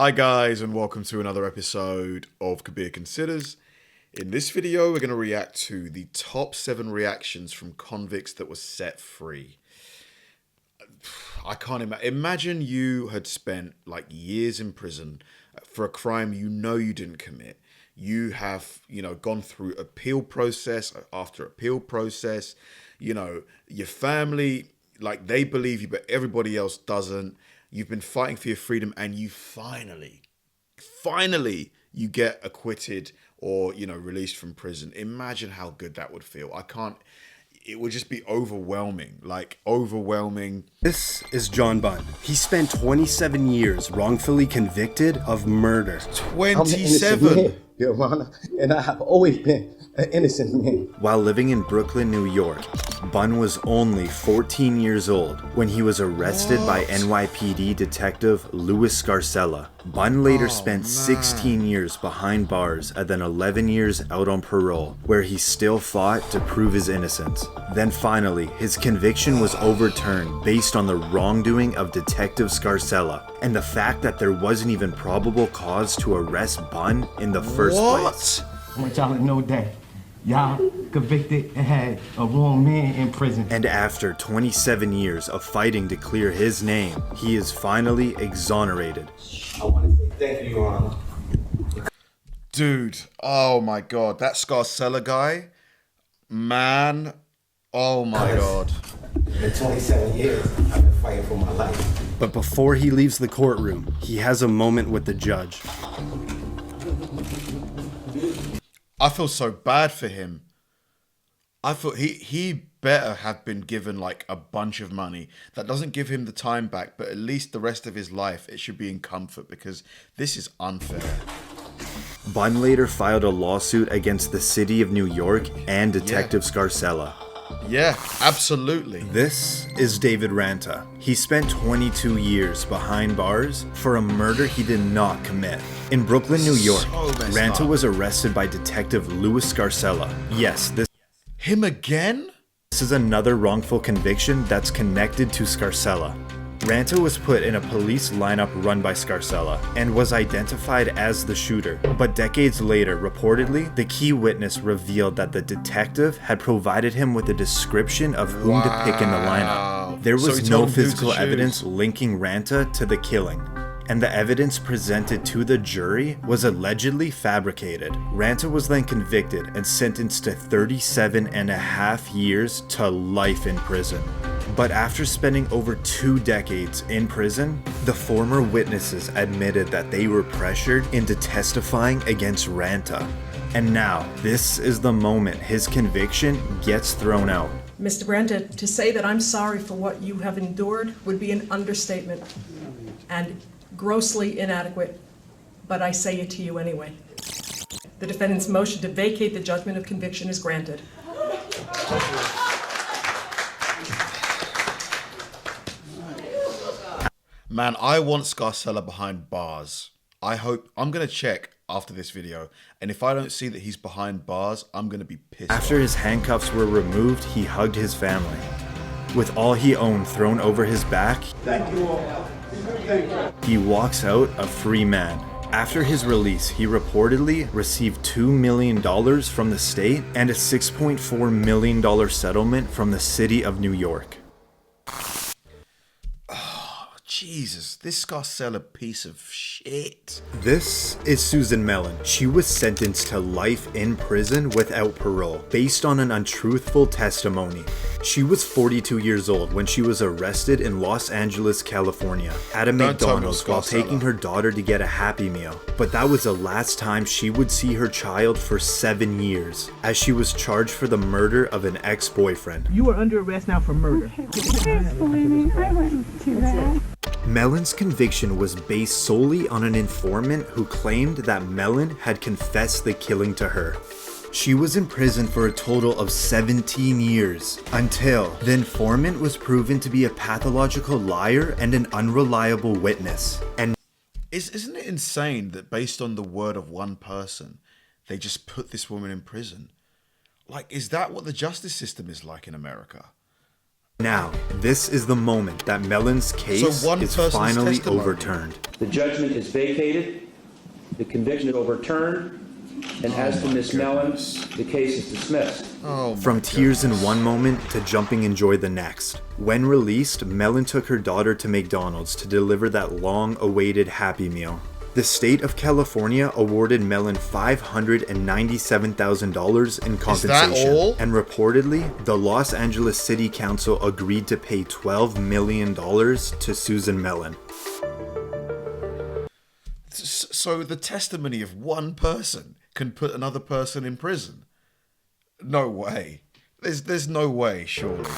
Hi guys, and welcome to another episode of Kabir Considers. In this video, we're going to react to the top 7 reactions from convicts that were set free. I can't imagine you had spent like years in prison for a crime you know you didn't commit. You have, gone through appeal process after appeal process. Your family, like, they believe you, but everybody else doesn't. You've been fighting for your freedom, and you finally, you get acquitted or, released from prison. Imagine how good that would feel. It would just be overwhelming, overwhelming. This is John Bunn. He spent 27 years wrongfully convicted of murder. 27? Your Honor, and I have always been an innocent man. While living in Brooklyn, New York, Bunn was only 14 years old when he was arrested by NYPD detective Louis Scarcella. Bunn later spent 16 years behind bars and then 11 years out on parole, where he still fought to prove his innocence. Then finally, his conviction was overturned based on the wrongdoing of Detective Scarcella and the fact that there wasn't even probable cause to arrest Bunn in the first place. I want y'all to know that y'all convicted and had a wrong man in prison. And after 27 years of fighting to clear his name, he is finally exonerated. I want to say thank you, Your Honor. Dude, oh my God, that Scarcella guy, man, oh my God. In 27 years, I've been fighting for my life. But before he leaves the courtroom, he has a moment with the judge. I feel so bad for him. I thought he better have been given like a bunch of money. That doesn't give him the time back, but at least the rest of his life, it should be in comfort, because this is unfair. Bunn later filed a lawsuit against the city of New York and Detective Scarcella. Yeah, absolutely. This is David Ranto. He spent 22 years behind bars for a murder he did not commit. In Brooklyn, New York, Ranto was arrested by Detective Louis Scarcella. Yes, Him again? This is another wrongful conviction that's connected to Scarcella. Ranto was put in a police lineup run by Scarcella and was identified as the shooter. But decades later, reportedly, the key witness revealed that the detective had provided him with a description of whom to pick in the lineup. There was no physical evidence linking Ranto to the killing, and the evidence presented to the jury was allegedly fabricated. Ranto was then convicted and sentenced to 37.5 years to life in prison. But after spending over 2 decades in prison, the former witnesses admitted that they were pressured into testifying against Ranto. And now, this is the moment his conviction gets thrown out. Mr. Ranto, to say that I'm sorry for what you have endured would be an understatement and grossly inadequate, but I say it to you anyway. The defendant's motion to vacate the judgment of conviction is granted. Man, I want Scarcella behind bars. I'm going to check after this video, and if I don't see that he's behind bars, I'm going to be pissed. After his handcuffs were removed, he hugged his family. With all he owned thrown over his back, Thank you all. Thank you. he walks out a free man. After his release, he reportedly received $2 million from the state and a $6.4 million settlement from the city of New York. Jesus, this Scarcella piece of shit. This is Susan Melon. She was sentenced to life in prison without parole based on an untruthful testimony. She was 42 years old when she was arrested in Los Angeles, California at a McDonald's while taking her daughter to get a Happy Meal. But that was the last time she would see her child for 7 years, as she was charged for the murder of an ex-boyfriend. You are under arrest now for murder. Please believe me, I wouldn't do that. Melon's conviction was based solely on an informant who claimed that Melon had confessed the killing to her. She was in prison for a total of 17 years, until the informant was proven to be a pathological liar and an unreliable witness. And Isn't it insane that based on the word of one person, they just put this woman in prison? Like, is that what the justice system is like in America? Now, this is the moment that Melon's case is finally overturned. The judgment is vacated, the conviction is overturned, and as to Miss Melon, the case is dismissed. From tears in one moment to jumping in joy the next. When released, Melon took her daughter to McDonald's to deliver that long-awaited Happy Meal. The state of California awarded Melon $597,000 in compensation. Is that all? And reportedly, the Los Angeles City Council agreed to pay $12 million to Susan Melon. So the testimony of one person can put another person in prison? No way. There's no way, surely.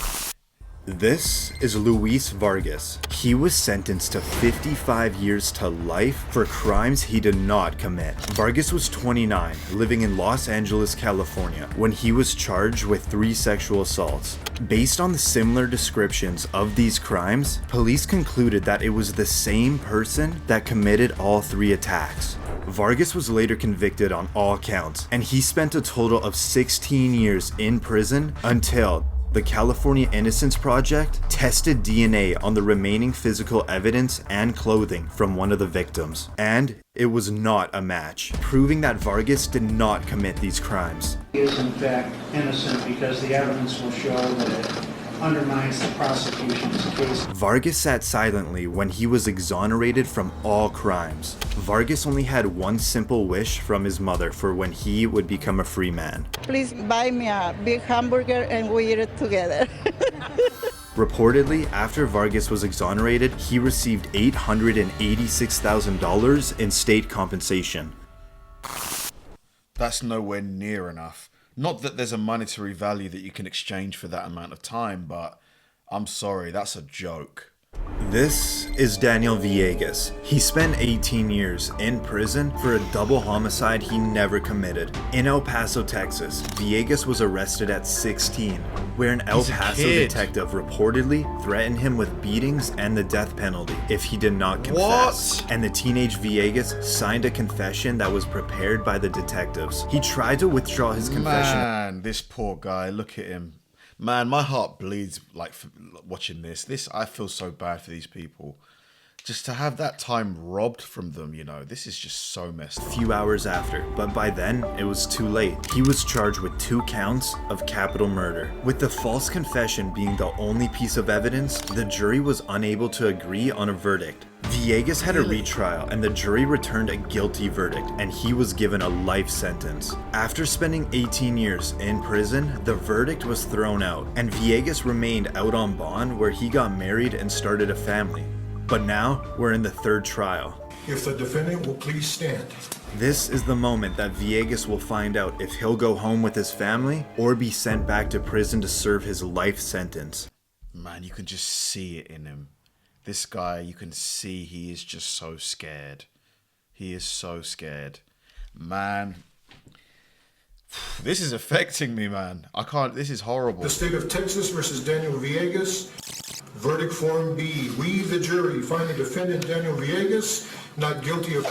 This is Luis Vargas. He was sentenced to 55 years to life for crimes he did not commit. Vargas was 29, living in Los Angeles, California, when he was charged with 3 sexual assaults. Based on the similar descriptions of these crimes, police concluded that it was the same person that committed all 3 attacks. Vargas was later convicted on all counts, and he spent a total of 16 years in prison until the California Innocence Project tested DNA on the remaining physical evidence and clothing from one of the victims, and it was not a match, proving that Vargas did not commit these crimes. He is in fact innocent because the evidence will show that it undermines the prosecution's case. Vargas sat silently when he was exonerated from all crimes. Vargas only had one simple wish from his mother for when he would become a free man. Please buy me a big hamburger and we eat it together. Reportedly, after Vargas was exonerated, he received $886,000 in state compensation. That's nowhere near enough. Not that there's a monetary value that you can exchange for that amount of time, but I'm sorry, that's a joke. This is Daniel Villegas. He spent 18 years in prison for a double homicide he never committed. In El Paso, Texas, Villegas was arrested at 16, where an El Paso detective reportedly threatened him with beatings and the death penalty if he did not confess. What? And the teenage Villegas signed a confession that was prepared by the detectives. He tried to withdraw his confession. Man, this poor guy, look at him. Man, my heart bleeds like watching this. I feel so bad for these people. Just to have that time robbed from them, you know, this is just so messed up. A few hours after, but by then, it was too late. He was charged with 2 counts of capital murder. With the false confession being the only piece of evidence, the jury was unable to agree on a verdict. Villegas had a retrial and the jury returned a guilty verdict, and he was given a life sentence. After spending 18 years in prison, the verdict was thrown out, and Villegas remained out on bond where he got married and started a family. But now, we're in the 3rd trial. If the defendant will please stand. This is the moment that Villegas will find out if he'll go home with his family or be sent back to prison to serve his life sentence. Man, you can just see it in him. This guy, you can see he is just so scared. He is so scared. Man, this is affecting me, man. I can't, this is horrible. The state of Texas versus Daniel Villegas. Verdict form B. We, the jury, find the defendant Daniel Villegas not guilty of...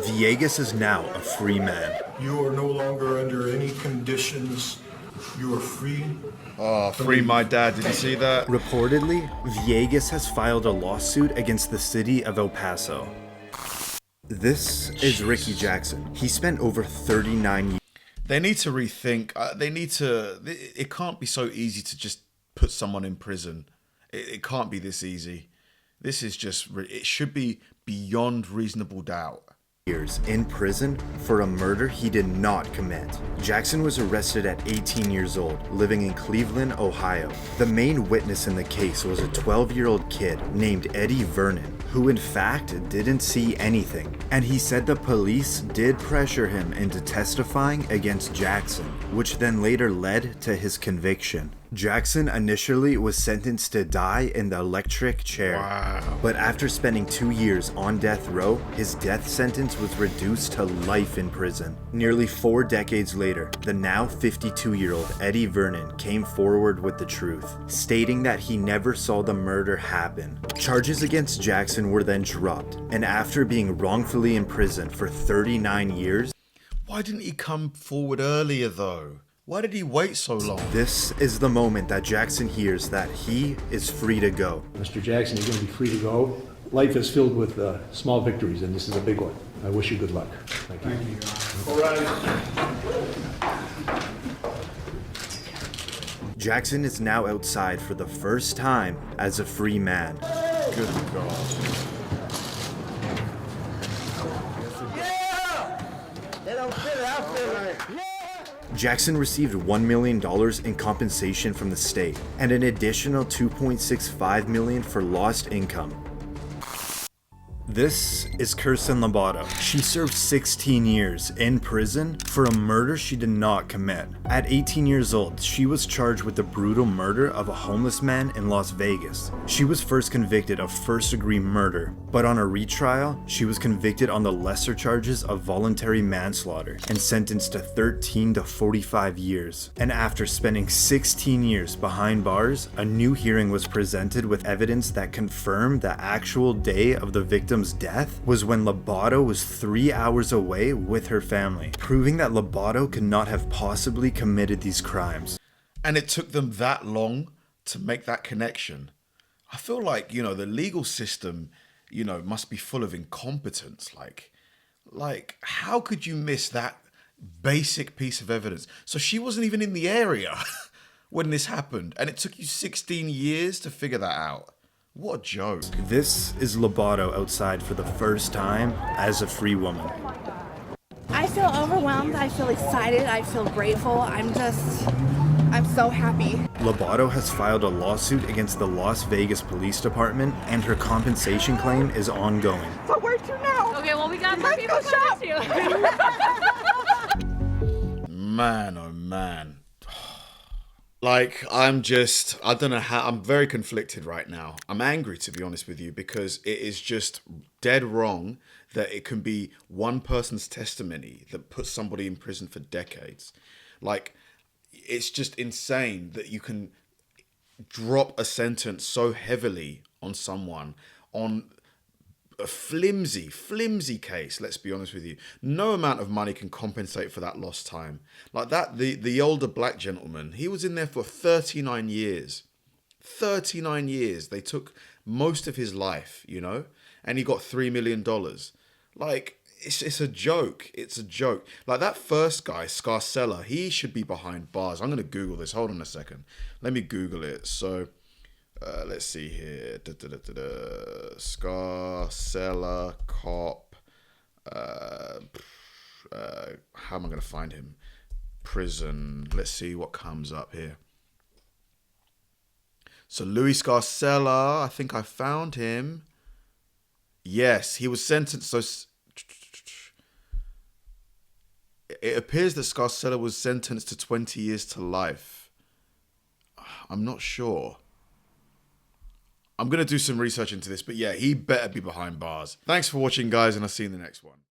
Villegas is now a free man. You are no longer under any conditions. You are free. Oh, free my dad. Did you see that? Reportedly, Villegas has filed a lawsuit against the city of El Paso. This is Ricky Jackson. He spent over 39 years. They need to rethink. It can't be so easy to just put someone in prison. It can't be this easy. This is just, it should be beyond reasonable doubt. In prison for a murder he did not commit. Jackson was arrested at 18 years old, living in Cleveland, Ohio. The main witness in the case was a 12-year-old kid named Eddie Vernon, who in fact didn't see anything. And he said the police did pressure him into testifying against Jackson, which then later led to his conviction. Jackson initially was sentenced to die in the electric chair. Wow. But after spending 2 years on death row, his death sentence was reduced to life in prison. Nearly 4 decades later, the now 52-year-old Eddie Vernon came forward with the truth, stating that he never saw the murder happen. Charges against Jackson were then dropped, and after being wrongfully imprisoned for 39 years, Why didn't he come forward earlier though? Why did he wait so long? This is the moment that Jackson hears that he is free to go. Mr. Jackson, you're going to be free to go. Life is filled with small victories, and this is a big one. I wish you good luck. Thank you. All right. Jackson is now outside for the first time as a free man. Good God. Jackson received $1 million in compensation from the state and an additional $2.65 million for lost income. This is Kiren Labado. She served 16 years in prison for a murder she did not commit. At 18 years old, she was charged with the brutal murder of a homeless man in Las Vegas. She was first convicted of first-degree murder, but on a retrial, she was convicted on the lesser charges of voluntary manslaughter and sentenced to 13 to 45 years. And after spending 16 years behind bars, a new hearing was presented with evidence that confirmed the actual day of the victim's death was when Labado was 3 hours away with her family, proving that Labado could not have possibly committed these crimes. And it took them that long to make that connection. I feel like, you know, the legal system, you know, must be full of incompetence. Like how could you miss that basic piece of evidence? So she wasn't even in the area when this happened, and it took you 16 years to figure that out. What a joke. This is Labado outside for the first time as a free woman. I feel overwhelmed, I feel excited, I feel grateful, I'm so happy. Labado has filed a lawsuit against the Las Vegas Police Department, and her compensation claim is ongoing. So where to now? Okay, well we got more people coming too. Man, oh man. Like, I don't know how, I'm very conflicted right now. I'm angry, to be honest with you, because it is just dead wrong that it can be one person's testimony that puts somebody in prison for decades. Like, it's just insane that you can drop a sentence so heavily on someone on a flimsy case, let's be honest with you. No amount of money can compensate for that lost time. Like that, the older black gentleman, he was in there for 39 years. 39 years. They took most of his life, you know, and he got $3 million. Like, it's a joke. It's a joke. Like that first guy, Scarcella, he should be behind bars. I'm going to Google this. Hold on a second. Let me Google it. So, let's see here. Scarcella cop. How am I going to find him? Prison. Let's see what comes up here. So Louis Scarcella, I think I found him. Yes, he was sentenced. So it appears that Scarcella was sentenced to 20 years to life. I'm not sure. I'm going to do some research into this, but yeah, he better be behind bars. Thanks for watching, guys, and I'll see you in the next one.